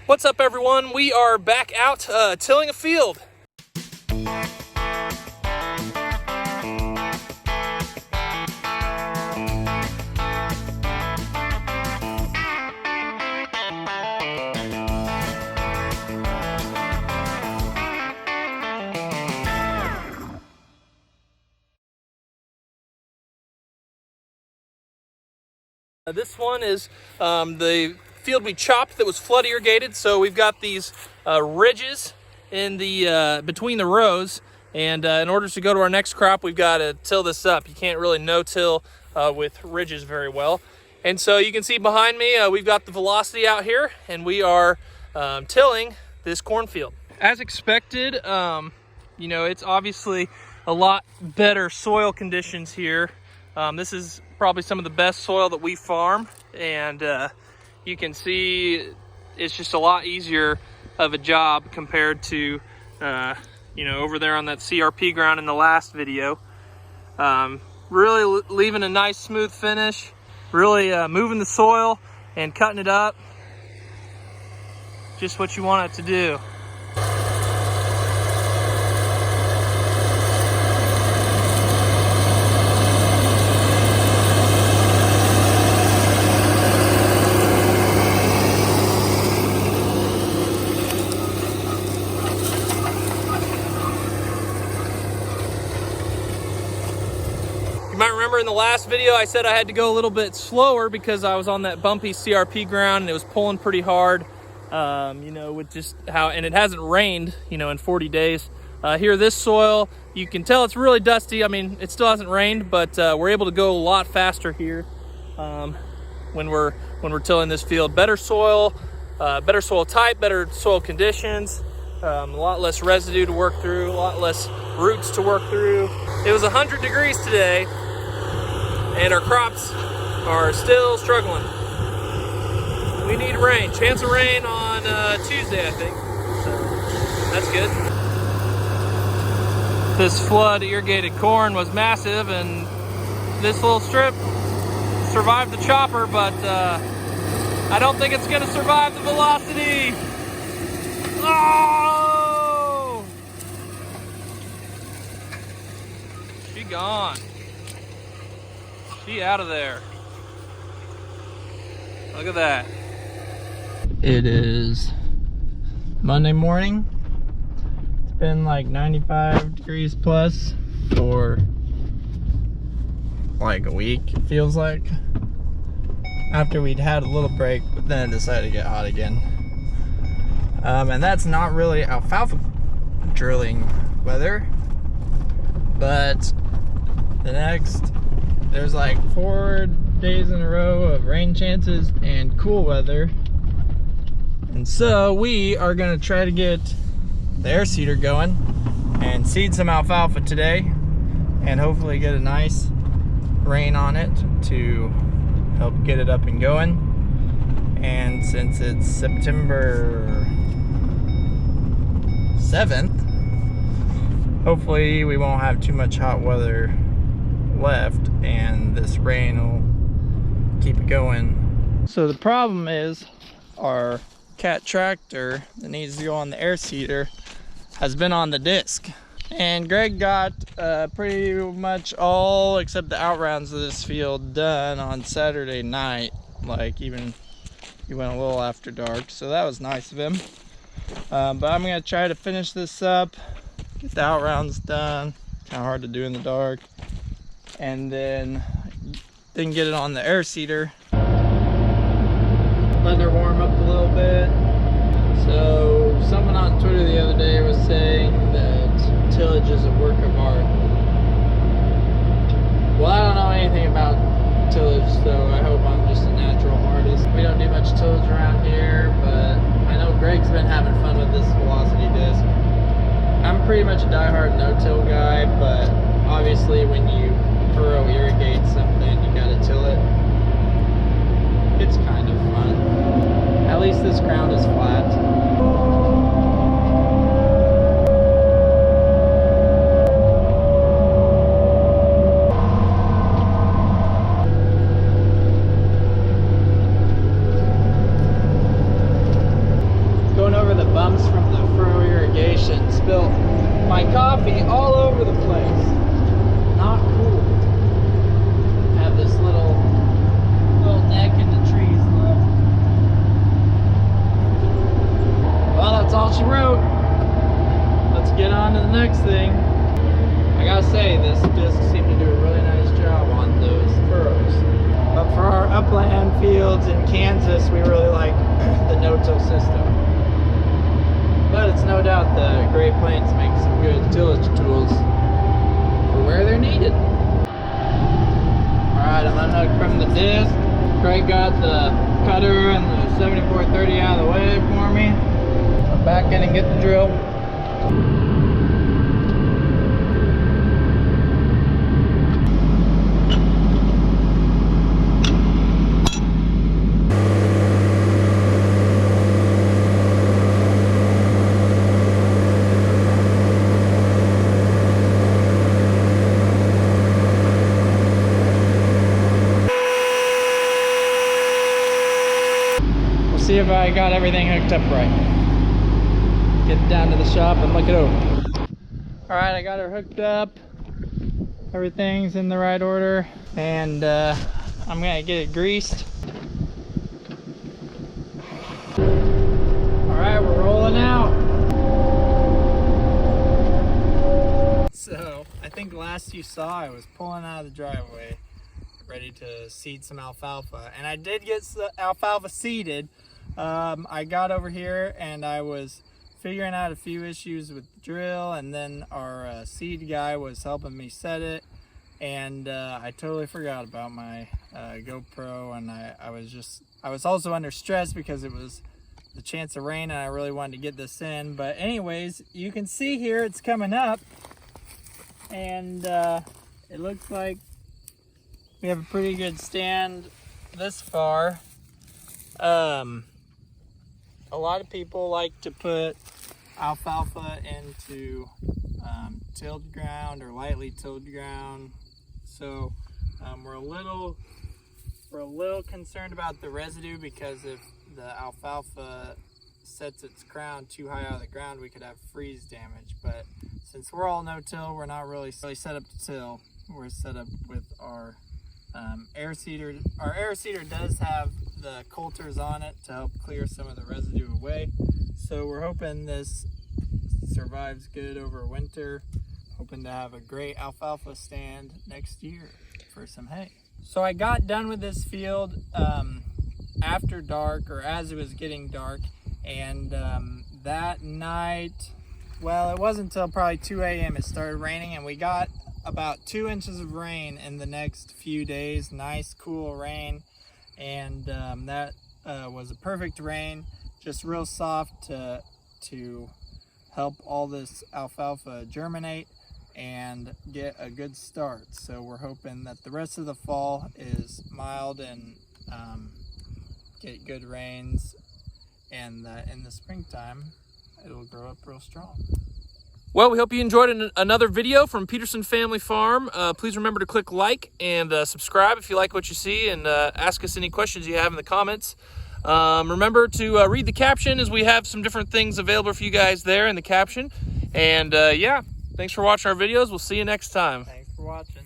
What's up, everyone? We are back out tilling a field. This one is the field we chopped that was flood irrigated. So we've got these ridges in the between the rows, and in order to go to our next crop, we've got to till this up. You can't really no-till with ridges very well. And so you can see behind me, we've got the velocity out here, and we are tilling this cornfield. As expected, you know, it's obviously a lot better soil conditions here. This is probably some of the best soil that we farm, and you can see it's just a lot easier of a job compared to you know, over there on that CRP ground in the last video. Really leaving a nice smooth finish, really moving the soil and cutting it up, just what you want it to do. You might remember in the last video I said I had to go a little bit slower because I was on that bumpy CRP ground and it was pulling pretty hard, you know, with just how, and it hasn't rained, you know, in 40 days. Here, this soil, you can tell it's really dusty. I mean, it still hasn't rained, but we're able to go a lot faster here when we're tilling this field. Better soil type, better soil conditions, a lot less residue to work through, a lot less roots to work through. It was 100 degrees today, and our crops are still struggling. We need rain. Chance of rain on Tuesday, I think. So that's good. This flood irrigated corn was massive, and this little strip survived the chopper, but I don't think it's gonna survive the velocity. Oh! She gone. She out of there. Look at that. It is Monday morning. It's been like 95 degrees plus for like a week, it feels like. After we'd had a little break, but then it decided to get hot again. And that's not really alfalfa drilling weather, but there's like 4 days in a row of rain chances and cool weather. And so we are gonna try to get the air seeder going and seed some alfalfa today, and hopefully get a nice rain on it to help get it up and going. And since it's September 7th, hopefully we won't have too much hot weather left and this rain will keep it going. So the problem is our cat tractor that needs to go on the air seeder has been on the disc, and Greg got pretty much all except the outrounds of this field done on Saturday night. Like, even he went a little after dark, so that was nice of him. But I'm gonna try to finish this up, get the outrounds done, kind of hard to do in the dark, and then get it on the air seeder. Letting her warm up a little bit. So someone on Twitter the other day was saying that tillage is a work of art. Well, I don't know anything about tillage, so I hope I'm just a natural artist. We don't do much tillage around here, but I know Greg's been having fun with this velocity disc. I'm pretty much a diehard no-till guy, but obviously when you furrow irrigate something, you gotta till it. It's kind of fun. At least this ground is flat. spilt my coffee all over the place. Not cool. Have this little neck in the trees left. Well, that's all she wrote. Let's get on to the next thing. I gotta say, this disc seemed to do a really nice job on those furrows. But for our upland fields in Kansas, we really like the no-till system. But it's no doubt the Great Plains make some good tillage tools for where they're needed. Alright, I'm unhooked from the disc. Craig got the cutter and the 7430 out of the way for me. I'm back in and get the drill. See if I got everything hooked up right. Get down to the shop and look it over. Alright, I got her hooked up. Everything's in the right order. And I'm gonna get it greased. Alright, we're rolling out. So, I think last you saw I was pulling out of the driveway, ready to seed some alfalfa. And I did get the alfalfa seeded. I got over here and I was figuring out a few issues with the drill, and then our seed guy was helping me set it, and I totally forgot about my GoPro, and I was also under stress because it was the chance of rain and I really wanted to get this in. But anyways, you can see here it's coming up, and it looks like we have a pretty good stand this far. A lot of people like to put alfalfa into tilled ground or lightly tilled ground, so we're a little concerned about the residue, because if the alfalfa sets its crown too high out of the ground, we could have freeze damage. But since we're all no-till, we're not really set up to till. We're set up with our air seeder. Our air seeder does have the coulters on it to help clear some of the residue away. So we're hoping this survives good over winter. Hoping to have a great alfalfa stand next year for some hay. So I got done with this field after dark, or as it was getting dark, and that night, well, it wasn't until probably 2 a.m. it started raining, and we got about 2 inches of rain in the next few days. Nice cool rain, and that was a perfect rain, just real soft to help all this alfalfa germinate and get a good start. So we're hoping that the rest of the fall is mild and get good rains, and that in the springtime it'll grow up real strong. Well, we hope you enjoyed another video from Peterson Family Farm. Please remember to click like and subscribe if you like what you see, and ask us any questions you have in the comments. Remember to read the caption, as we have some different things available for you guys there in the caption. And yeah, thanks for watching our videos. We'll see you next time. Thanks for watching.